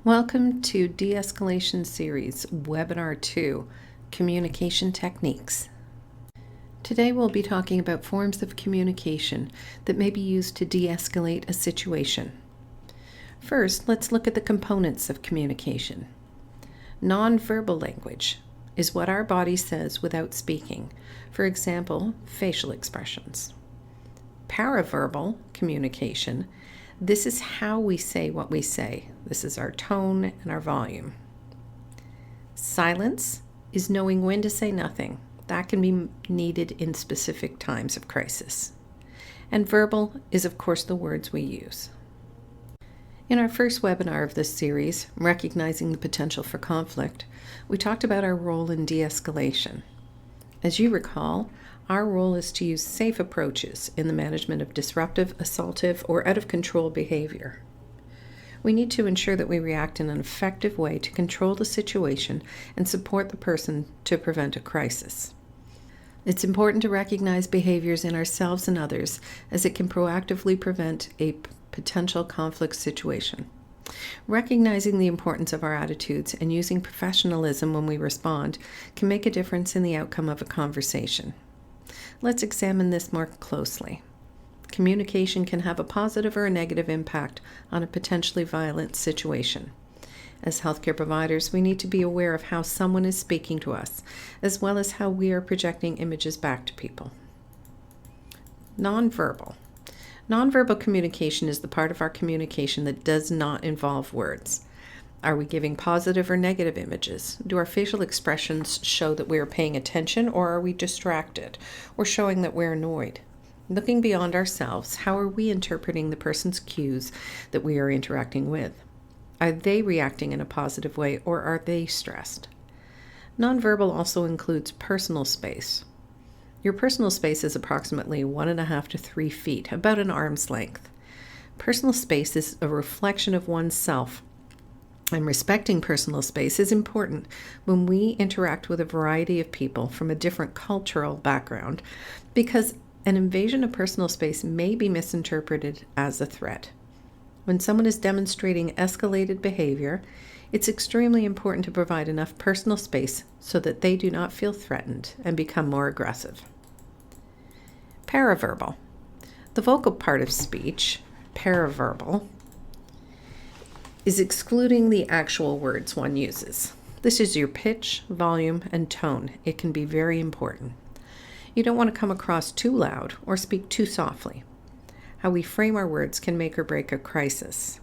Welcome to De-Escalation Series, Webinar 2, Communication Techniques. Today we'll be talking about forms of communication that may be used to de-escalate a situation. First, let's look at the components of communication. Non-verbal language is what our body says without speaking. For example, facial expressions. Paraverbal communication. This is how we say what we say. This is our tone and our volume. Silence is knowing when to say nothing. That can be needed in specific times of crisis. And verbal is, of course, the words we use. In our first webinar of this series, Recognizing the Potential for Conflict, we talked about our role in de-escalation. As you recall, our role is to use safe approaches in the management of disruptive, assaultive, or out-of-control behavior. We need to ensure that we react in an effective way to control the situation and support the person to prevent a crisis. It's important to recognize behaviors in ourselves and others, as it can proactively prevent a potential conflict situation. Recognizing the importance of our attitudes and using professionalism when we respond can make a difference in the outcome of a conversation. Let's examine this more closely. Communication can have a positive or a negative impact on a potentially violent situation. As healthcare providers, we need to be aware of how someone is speaking to us, as well as how we are projecting images back to people. Nonverbal. Nonverbal communication is the part of our communication that does not involve words. Are we giving positive or negative images? Do our facial expressions show that we are paying attention, or are we distracted, or showing that we're annoyed? Looking beyond ourselves, how are we interpreting the person's cues that we are interacting with? Are they reacting in a positive way, or are they stressed? Nonverbal also includes personal space. Your personal space is approximately 1.5 to 3 feet, about an arm's length. Personal space is a reflection of oneself, and respecting personal space is important when we interact with a variety of people from a different cultural background, because an invasion of personal space may be misinterpreted as a threat. When someone is demonstrating escalated behavior, it's extremely important to provide enough personal space so that they do not feel threatened and become more aggressive. Paraverbal. The vocal part of speech, paraverbal, is excluding the actual words one uses. This is your pitch, volume, and tone. It can be very important. You don't want to come across too loud or speak too softly. How we frame our words can make or break a crisis.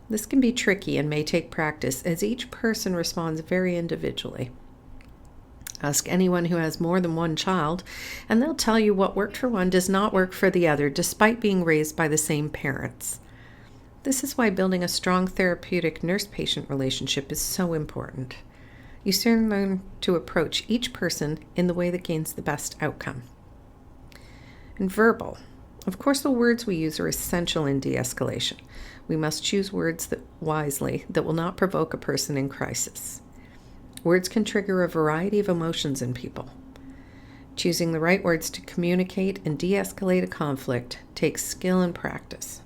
This can be tricky and may take practice, as each person responds very individually. Ask anyone who has more than one child, and they'll tell you what worked for one does not work for the other, despite being raised by the same parents. This is why building a strong therapeutic nurse-patient relationship is so important. You soon learn to approach each person in the way that gains the best outcome. And verbal. Of course, the words we use are essential in de-escalation. We must choose words wisely that will not provoke a person in crisis. Words can trigger a variety of emotions in people. Choosing the right words to communicate and de-escalate a conflict takes skill and practice.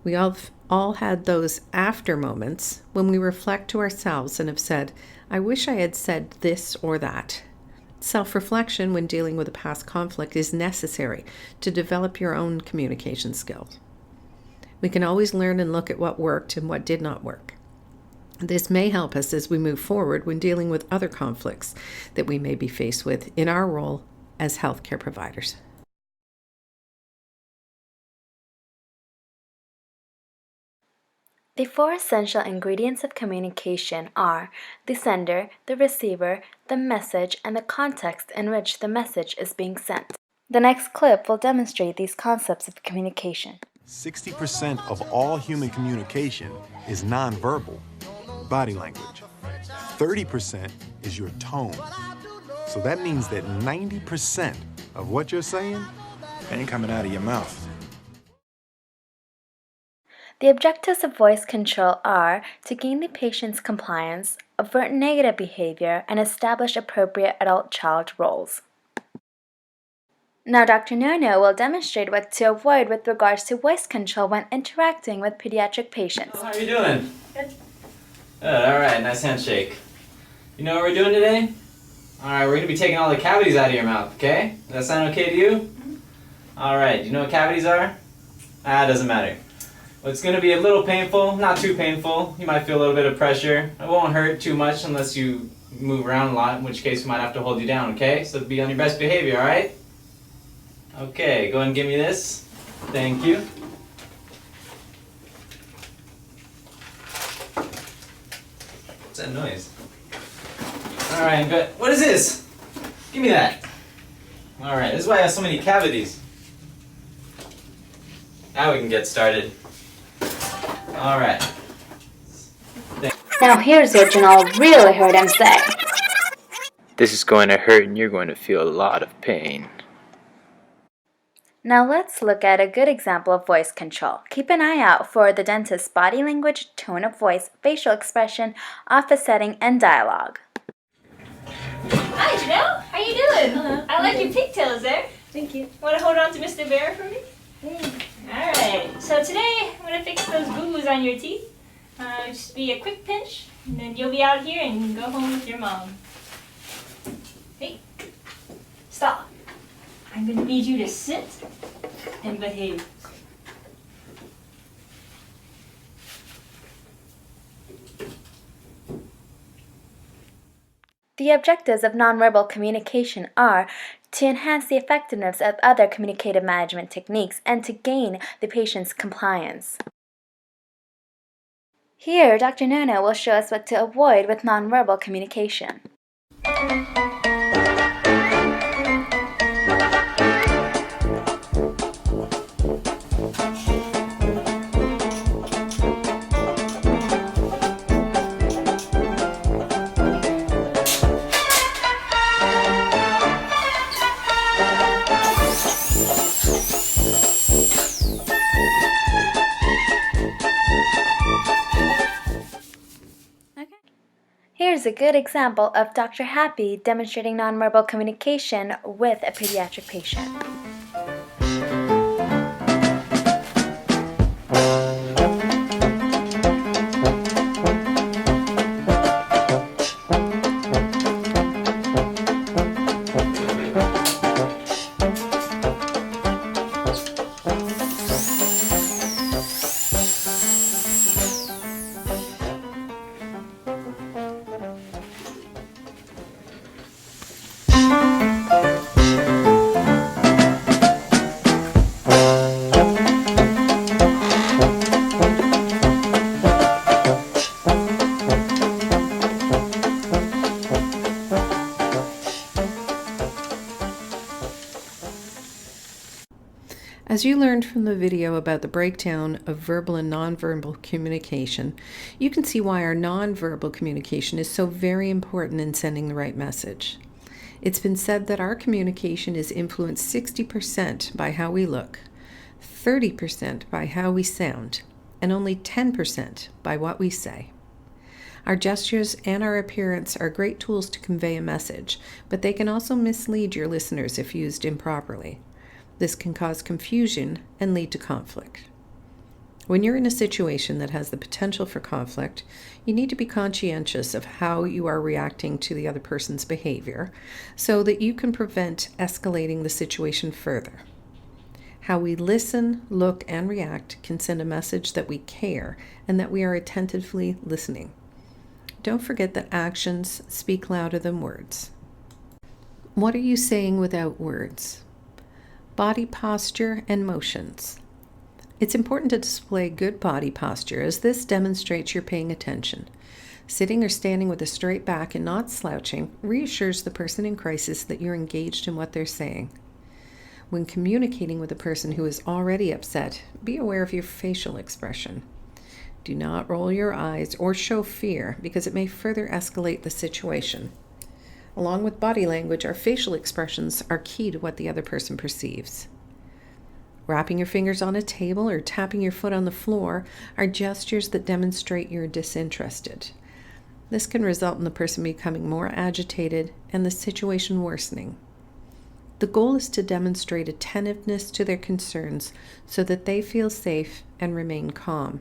We all had those after moments when we reflect to ourselves and have said, I wish I had said this or that. Self-reflection when dealing with a past conflict is necessary to develop your own communication skills. We can always learn and look at what worked and what did not work. This may help us as we move forward when dealing with other conflicts that we may be faced with in our role as healthcare providers. The 4 essential ingredients of communication are the sender, the receiver, the message, and the context in which the message is being sent. The next clip will demonstrate these concepts of communication. 60% of all human communication is nonverbal, body language. 30% is your tone. So that means that 90% of what you're saying ain't coming out of your mouth. The objectives of voice control are to gain the patient's compliance, avert negative behavior, and establish appropriate adult-child roles. Now Dr. Nono will demonstrate what to avoid with regards to voice control when interacting with pediatric patients. How are you doing? Good. Good, alright, nice handshake. You know what we're doing today? Alright, we're going to be taking all the cavities out of your mouth, okay? Does that sound okay to you? Mm-hmm. Alright, do you know what cavities are? Doesn't matter. Well, it's going to be a little painful, not too painful. You might feel a little bit of pressure. It won't hurt too much unless you move around a lot, in which case we might have to hold you down, okay? So be on your best behavior, alright? Okay, go ahead and give me this. Thank you. What's that noise? Alright, good. What is this? Give me that. Alright, this is why I have so many cavities. Now we can get started. Alright. Now here's what Janelle really heard him say. This is going to hurt and you're going to feel a lot of pain. Now let's look at a good example of voice control. Keep an eye out for the dentist's body language, tone of voice, facial expression, office setting, and dialogue. Hi, Janelle. How you doing? Hello. I like your pigtails there. Thank you. Want to hold on to Mr. Bear for me? All right. So today I'm gonna fix those boo-boos on your teeth. Just be a quick pinch, and then you'll be out here and you can go home with your mom. Hey, stop. I'm gonna need you to sit and behave. The objectives of nonverbal communication are to enhance the effectiveness of other communicative management techniques and to gain the patient's compliance. Here, Dr. Nono will show us what to avoid with nonverbal communication. Here's a good example of Dr. Happy demonstrating nonverbal communication with a pediatric patient. As you learned from the video about the breakdown of verbal and nonverbal communication, you can see why our nonverbal communication is so very important in sending the right message. It's been said that our communication is influenced 60% by how we look, 30% by how we sound, and only 10% by what we say. Our gestures and our appearance are great tools to convey a message, but they can also mislead your listeners if used improperly. This can cause confusion and lead to conflict. When you're in a situation that has the potential for conflict, you need to be conscientious of how you are reacting to the other person's behavior so that you can prevent escalating the situation further. How we listen, look, and react can send a message that we care and that we are attentively listening. Don't forget that actions speak louder than words. What are you saying without words? Body posture and motions. It's important to display good body posture as this demonstrates you're paying attention. Sitting or standing with a straight back and not slouching reassures the person in crisis that you're engaged in what they're saying. When communicating with a person who is already upset, be aware of your facial expression. Do not roll your eyes or show fear because it may further escalate the situation. Along with body language, our facial expressions are key to what the other person perceives. Wrapping your fingers on a table or tapping your foot on the floor are gestures that demonstrate you're disinterested. This can result in the person becoming more agitated and the situation worsening. The goal is to demonstrate attentiveness to their concerns so that they feel safe and remain calm.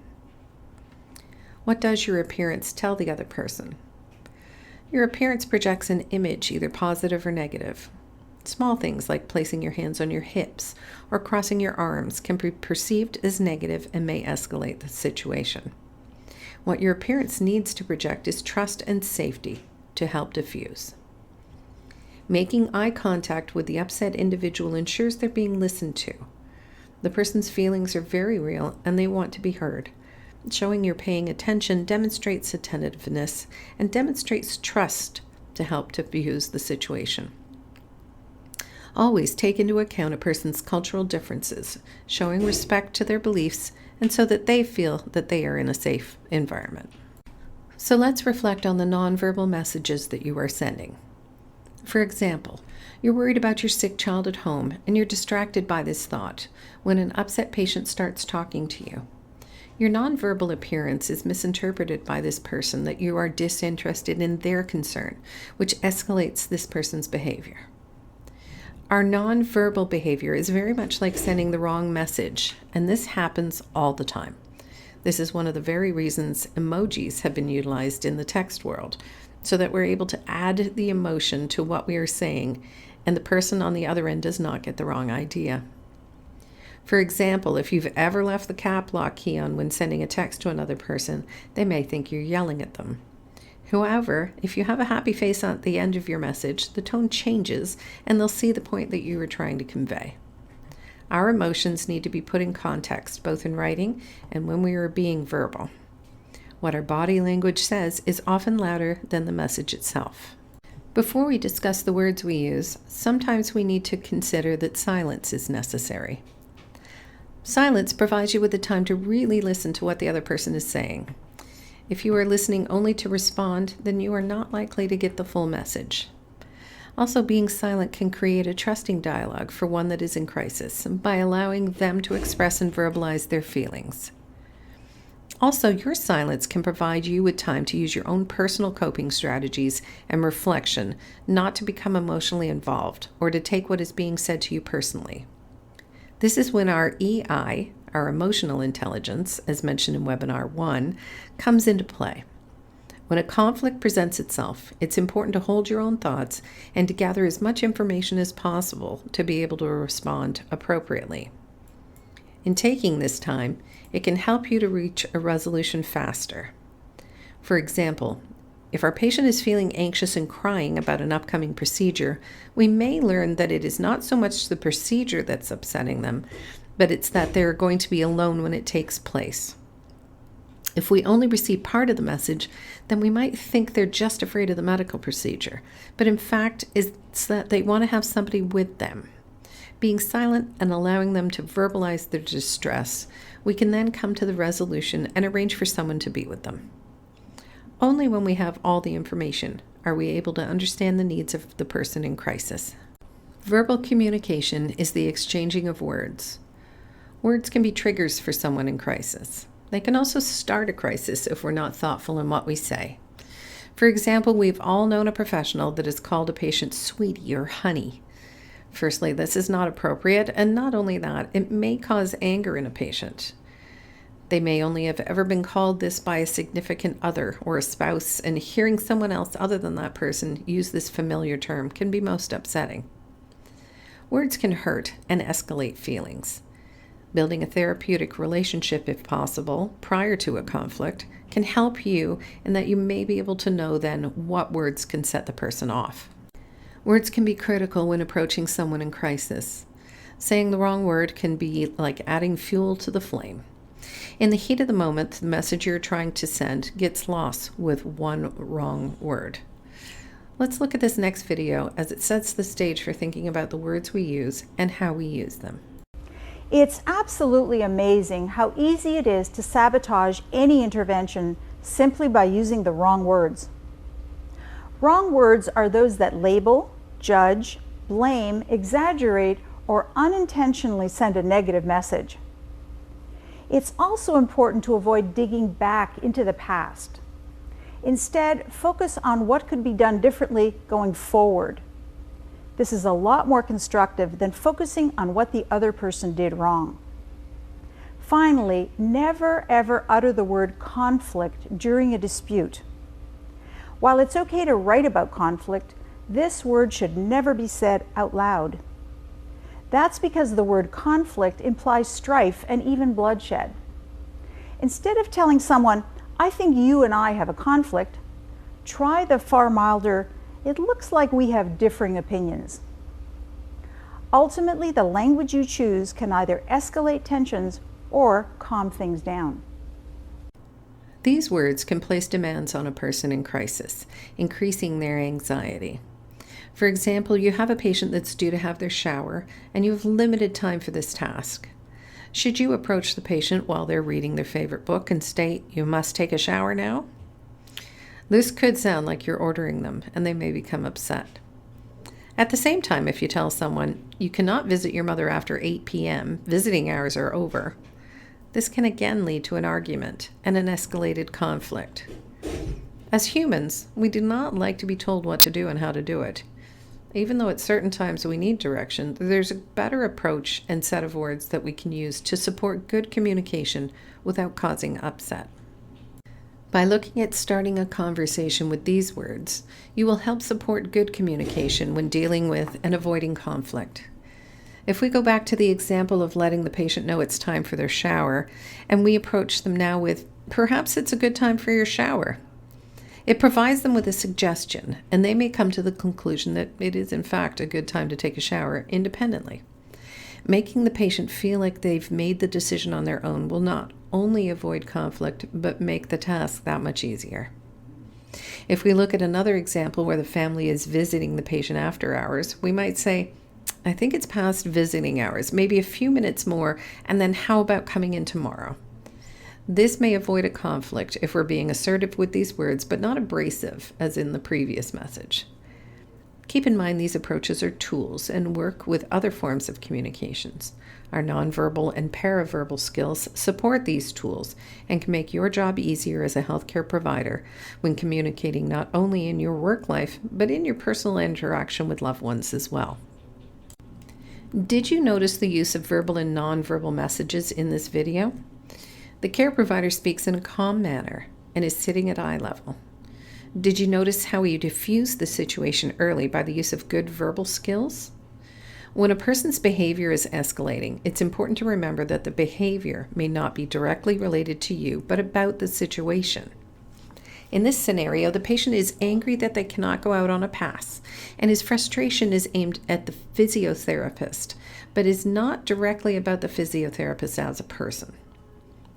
What does your appearance tell the other person? Your appearance projects an image, either positive or negative. Small things like placing your hands on your hips or crossing your arms can be perceived as negative and may escalate the situation. What your appearance needs to project is trust and safety to help diffuse. Making eye contact with the upset individual ensures they're being listened to. The person's feelings are very real and they want to be heard. Showing you're paying attention demonstrates attentiveness and demonstrates trust to help diffuse the situation. Always take into account a person's cultural differences, showing respect to their beliefs and so that they feel that they are in a safe environment. So let's reflect on the nonverbal messages that you are sending. For example, you're worried about your sick child at home and you're distracted by this thought when an upset patient starts talking to you. Your nonverbal appearance is misinterpreted by this person that you are disinterested in their concern, which escalates this person's behavior. Our nonverbal behavior is very much like sending the wrong message, and this happens all the time. This is one of the very reasons emojis have been utilized in the text world, so that we're able to add the emotion to what we are saying, and the person on the other end does not get the wrong idea. For example, if you've ever left the cap lock key on when sending a text to another person, they may think you're yelling at them. However, if you have a happy face at the end of your message, the tone changes and they'll see the point that you were trying to convey. Our emotions need to be put in context, both in writing and when we are being verbal. What our body language says is often louder than the message itself. Before we discuss the words we use, sometimes we need to consider that silence is necessary. Silence provides you with the time to really listen to what the other person is saying. If you are listening only to respond, then you are not likely to get the full message. Also, being silent can create a trusting dialogue for one that is in crisis by allowing them to express and verbalize their feelings. Also, your silence can provide you with time to use your own personal coping strategies and reflection, not to become emotionally involved or to take what is being said to you personally. This is when our EI, our emotional intelligence, as mentioned in Webinar 1, comes into play. When a conflict presents itself, it's important to hold your own thoughts and to gather as much information as possible to be able to respond appropriately. In taking this time, it can help you to reach a resolution faster. For example, if our patient is feeling anxious and crying about an upcoming procedure, we may learn that it is not so much the procedure that's upsetting them, but it's that they're going to be alone when it takes place. If we only receive part of the message, then we might think they're just afraid of the medical procedure, but in fact, it's that they want to have somebody with them. Being silent and allowing them to verbalize their distress, we can then come to the resolution and arrange for someone to be with them. Only when we have all the information are we able to understand the needs of the person in crisis. Verbal communication is the exchanging of words. Words can be triggers for someone in crisis. They can also start a crisis if we're not thoughtful in what we say. For example, we've all known a professional that has called a patient sweetie or honey. Firstly, this is not appropriate, and not only that, it may cause anger in a patient. They may only have ever been called this by a significant other or a spouse, and hearing someone else other than that person use this familiar term can be most upsetting. Words can hurt and escalate feelings. Building a therapeutic relationship, if possible, prior to a conflict, can help you in that you may be able to know then what words can set the person off. Words can be critical when approaching someone in crisis. Saying the wrong word can be like adding fuel to the flame. In the heat of the moment, the message you're trying to send gets lost with one wrong word. Let's look at this next video as it sets the stage for thinking about the words we use and how we use them. It's absolutely amazing how easy it is to sabotage any intervention simply by using the wrong words. Wrong words are those that label, judge, blame, exaggerate, or unintentionally send a negative message. It's also important to avoid digging back into the past. Instead, focus on what could be done differently going forward. This is a lot more constructive than focusing on what the other person did wrong. Finally, never ever utter the word conflict during a dispute. While it's okay to write about conflict, this word should never be said out loud. That's because the word conflict implies strife and even bloodshed. Instead of telling someone, "I think you and I have a conflict," try the far milder, "It looks like we have differing opinions." Ultimately, the language you choose can either escalate tensions or calm things down. These words can place demands on a person in crisis, increasing their anxiety. For example, you have a patient that's due to have their shower, and you have limited time for this task. Should you approach the patient while they're reading their favorite book and state, "You must take a shower now"? This could sound like you're ordering them, and they may become upset. At the same time, if you tell someone, "You cannot visit your mother after 8 p.m., visiting hours are over," this can again lead to an argument and an escalated conflict. As humans, we do not like to be told what to do and how to do it. Even though at certain times we need direction, there's a better approach and set of words that we can use to support good communication without causing upset. By looking at starting a conversation with these words, you will help support good communication when dealing with and avoiding conflict. If we go back to the example of letting the patient know it's time for their shower, and we approach them now with, "Perhaps it's a good time for your shower," it provides them with a suggestion, and they may come to the conclusion that it is in fact a good time to take a shower independently. Making the patient feel like they've made the decision on their own will not only avoid conflict, but make the task that much easier. If we look at another example where the family is visiting the patient after hours, we might say, "I think it's past visiting hours, maybe a few minutes more, and then how about coming in tomorrow?" This may avoid a conflict if we're being assertive with these words, but not abrasive, as in the previous message. Keep in mind these approaches are tools and work with other forms of communications. Our nonverbal and paraverbal skills support these tools and can make your job easier as a healthcare provider when communicating not only in your work life, but in your personal interaction with loved ones as well. Did you notice the use of verbal and nonverbal messages in this video? The care provider speaks in a calm manner and is sitting at eye level. Did you notice how he diffused the situation early by the use of good verbal skills? When a person's behavior is escalating, it's important to remember that the behavior may not be directly related to you, but about the situation. In this scenario, the patient is angry that they cannot go out on a pass, and his frustration is aimed at the physiotherapist, but is not directly about the physiotherapist as a person.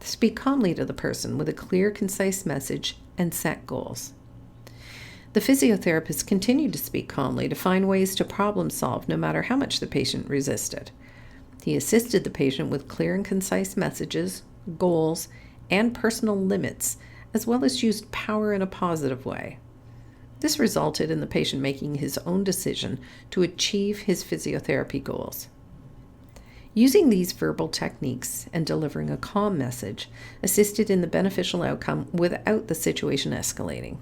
Speak calmly to the person with a clear, concise message and set goals. The physiotherapist continued to speak calmly to find ways to problem solve no matter how much the patient resisted. He assisted the patient with clear and concise messages, goals, and personal limits, as well as used power in a positive way. This resulted in the patient making his own decision to achieve his physiotherapy goals. Using these verbal techniques and delivering a calm message assisted in the beneficial outcome without the situation escalating.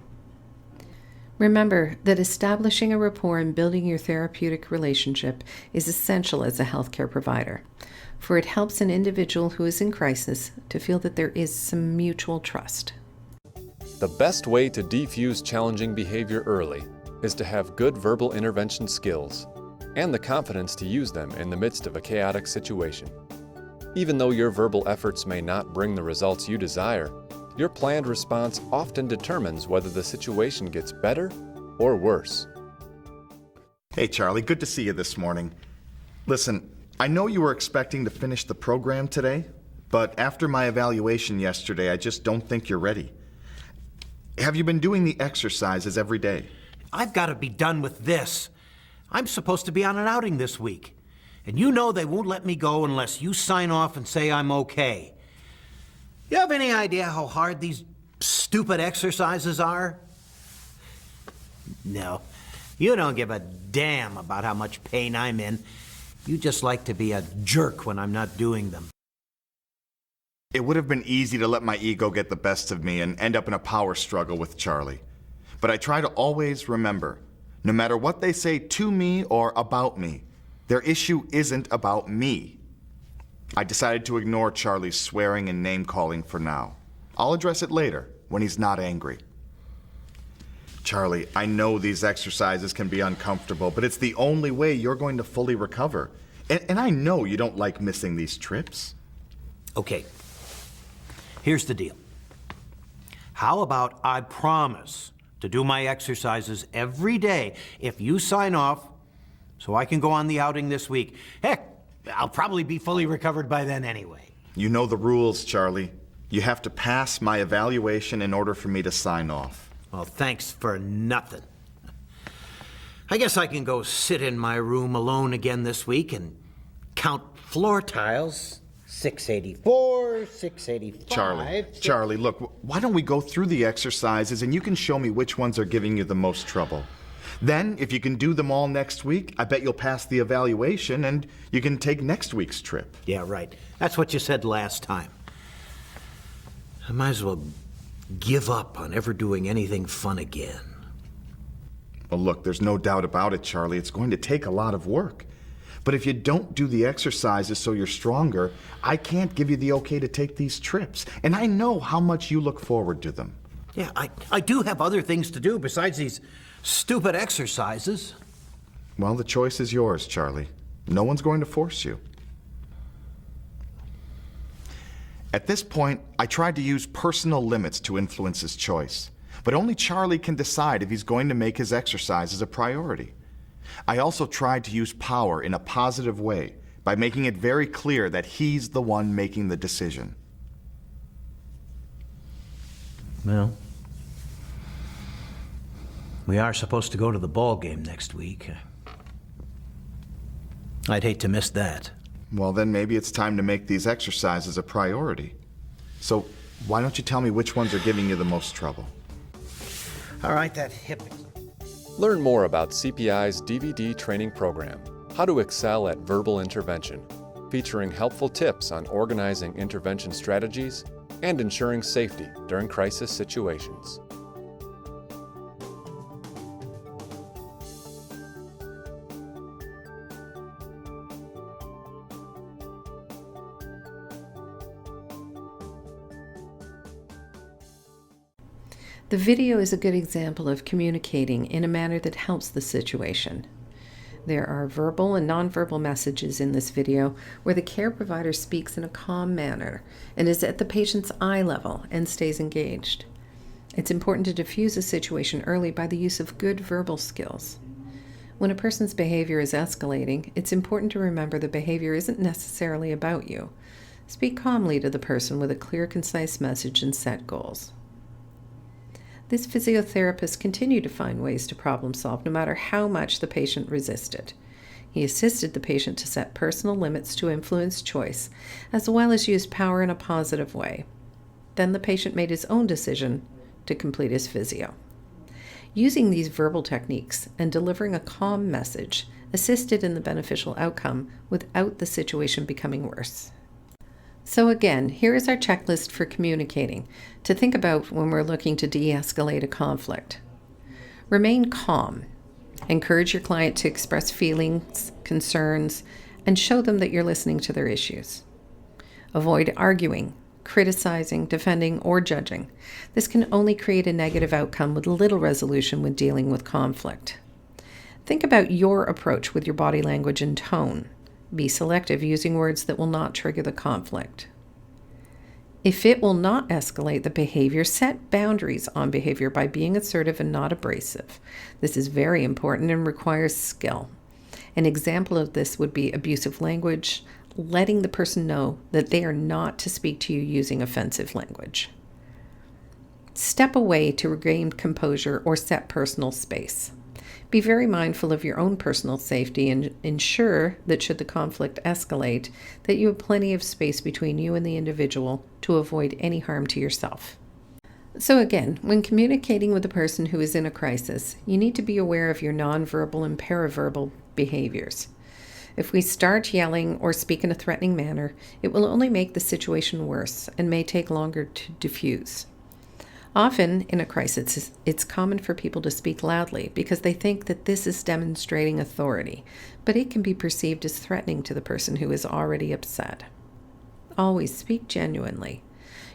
Remember that establishing a rapport and building your therapeutic relationship is essential as a healthcare provider, for it helps an individual who is in crisis to feel that there is some mutual trust. The best way to defuse challenging behavior early is to have good verbal intervention skills and the confidence to use them in the midst of a chaotic situation. Even though your verbal efforts may not bring the results you desire, your planned response often determines whether the situation gets better or worse. Hey Charlie, good to see you this morning. Listen, I know you were expecting to finish the program today, but after my evaluation yesterday, I just don't think you're ready. Have you been doing the exercises every day? I've got to be done with this. I'm supposed to be on an outing this week, and you know they won't let me go unless you sign off and say I'm okay. You have any idea how hard these stupid exercises are? No, you don't give a damn about how much pain I'm in. You just like to be a jerk when I'm not doing them. It would have been easy to let my ego get the best of me and end up in a power struggle with Charlie. But I try to always remember, No matter what they say to me or about me, their issue isn't about me. I decided to ignore Charlie's swearing and name-calling for now. I'll address it later, when he's not angry. Charlie, I know these exercises can be uncomfortable, but it's the only way you're going to fully recover. And I know you don't like missing these trips. Okay, here's the deal. How about I promise to do my exercises every day if you sign off so I can go on the outing this week? Heck, I'll probably be fully recovered by then anyway. You know the rules, Charlie. You have to pass my evaluation in order for me to sign off. Well, thanks for nothing. I guess I can go sit in my room alone again this week and count floor tiles. 684, 685. Charlie, look, why don't we go through the exercises and you can show me which ones are giving you the most trouble. Then, if you can do them all next week, I bet you'll pass the evaluation and you can take next week's trip. Yeah, right. That's what you said last time. I might as well give up on ever doing anything fun again. Well, look, there's no doubt about it, Charlie. It's going to take a lot of work. But if you don't do the exercises so you're stronger, I can't give you the okay to take these trips. And I know how much you look forward to them. Yeah, I do have other things to do besides these stupid exercises. Well, the choice is yours, Charlie. No one's going to force you. At this point, I tried to use personal limits to influence his choice. But only Charlie can decide if he's going to make his exercises a priority. I also tried to use power in a positive way by making it very clear that he's the one making the decision. Well, we are supposed to go to the ball game next week. I'd hate to miss that. Well, then maybe it's time to make these exercises a priority. So why don't you tell me which ones are giving you the most trouble? All right, that hip. Learn more about CPI's DVD training program, How to Excel at Verbal Intervention, featuring helpful tips on organizing intervention strategies and ensuring safety during crisis situations. The video is a good example of communicating in a manner that helps the situation. There are verbal and nonverbal messages in this video where the care provider speaks in a calm manner and is at the patient's eye level and stays engaged. It's important to diffuse a situation early by the use of good verbal skills. When a person's behavior is escalating, it's important to remember the behavior isn't necessarily about you. Speak calmly to the person with a clear, concise message and set goals. This physiotherapist continued to find ways to problem solve no matter how much the patient resisted. He assisted the patient to set personal limits to influence choice, as well as used power in a positive way. Then the patient made his own decision to complete his physio. Using these verbal techniques and delivering a calm message assisted in the beneficial outcome without the situation becoming worse. So again, here is our checklist for communicating to think about when we're looking to de-escalate a conflict. Remain calm. Encourage your client to express feelings, concerns, and show them that you're listening to their issues. Avoid arguing, criticizing, defending, or judging. This can only create a negative outcome with little resolution when dealing with conflict. Think about your approach with your body language and tone. Be selective, using words that will not trigger the conflict. If it will not escalate the behavior, set boundaries on behavior by being assertive and not abrasive. This is very important and requires skill. An example of this would be abusive language, letting the person know that they are not to speak to you using offensive language. Step away to regain composure or set personal space. Be very mindful of your own personal safety and ensure that should the conflict escalate, that you have plenty of space between you and the individual to avoid any harm to yourself. So again, when communicating with a person who is in a crisis, you need to be aware of your nonverbal and paraverbal behaviors. If we start yelling or speak in a threatening manner, it will only make the situation worse and may take longer to diffuse. Often, in a crisis, it's common for people to speak loudly because they think that this is demonstrating authority, but it can be perceived as threatening to the person who is already upset. Always speak genuinely.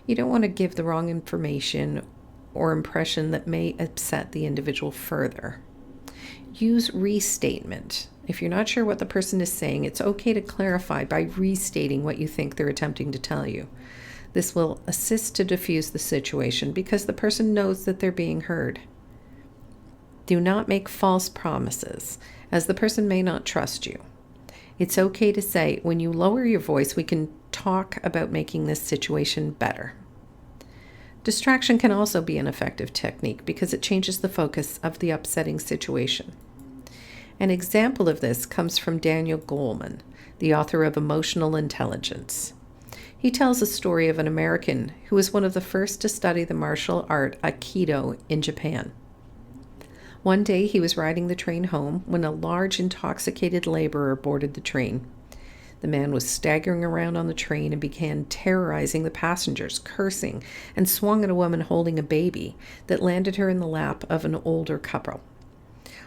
You don't want to give the wrong information or impression that may upset the individual further. Use restatement. If you're not sure what the person is saying, it's okay to clarify by restating what you think they're attempting to tell you. This will assist to diffuse the situation because the person knows that they're being heard. Do not make false promises, as the person may not trust you. It's okay to say, when you lower your voice, we can talk about making this situation better. Distraction can also be an effective technique because it changes the focus of the upsetting situation. An example of this comes from Daniel Goleman, the author of Emotional Intelligence. He tells a story of an American who was one of the first to study the martial art Aikido in Japan. One day he was riding the train home when a large intoxicated laborer boarded the train. The man was staggering around on the train and began terrorizing the passengers, cursing, and swung at a woman holding a baby that landed her in the lap of an older couple.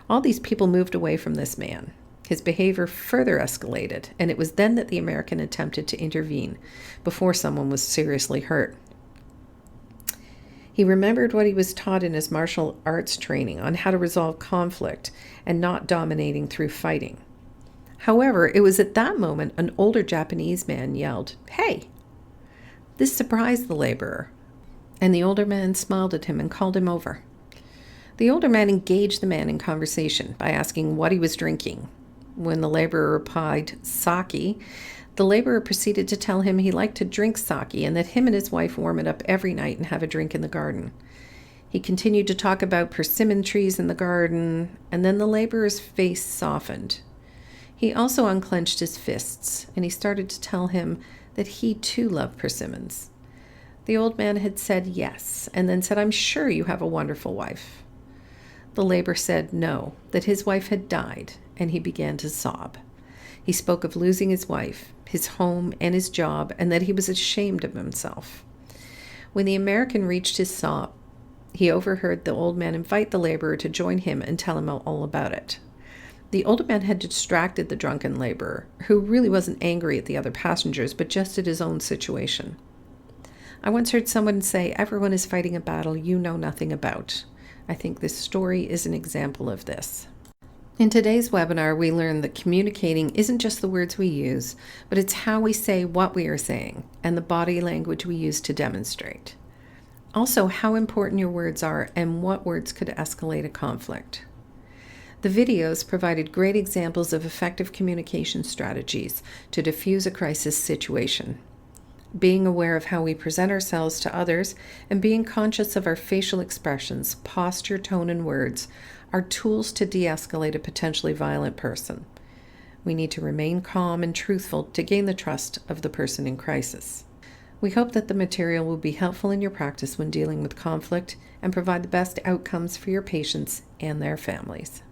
All these people moved away from this man. His behavior further escalated, and it was then that the American attempted to intervene before someone was seriously hurt. He remembered what he was taught in his martial arts training on how to resolve conflict and not dominating through fighting. However, it was at that moment an older Japanese man yelled, "Hey!" This surprised the laborer, and the older man smiled at him and called him over. The older man engaged the man in conversation by asking what he was drinking. When the laborer replied, "Sake," the laborer proceeded to tell him he liked to drink sake and that him and his wife warm it up every night and have a drink in the garden. He continued to talk about persimmon trees in the garden, and then the laborer's face softened. He also unclenched his fists, and he started to tell him that he too loved persimmons. The old man had said yes, and then said, "I'm sure you have a wonderful wife." The laborer said no, that his wife had died, and he began to sob. He spoke of losing his wife, his home, and his job, and that he was ashamed of himself. When the American reached his sob, he overheard the old man invite the laborer to join him and tell him all about it. The older man had distracted the drunken laborer, who really wasn't angry at the other passengers, but just at his own situation. I once heard someone say, "Everyone is fighting a battle you know nothing about." I think this story is an example of this. In today's webinar, we learned that communicating isn't just the words we use, but it's how we say what we are saying and the body language we use to demonstrate. Also, how important your words are and what words could escalate a conflict. The videos provided great examples of effective communication strategies to diffuse a crisis situation. Being aware of how we present ourselves to others and being conscious of our facial expressions, posture, tone, and words are tools to de-escalate a potentially violent person. We need to remain calm and truthful to gain the trust of the person in crisis. We hope that the material will be helpful in your practice when dealing with conflict and provide the best outcomes for your patients and their families.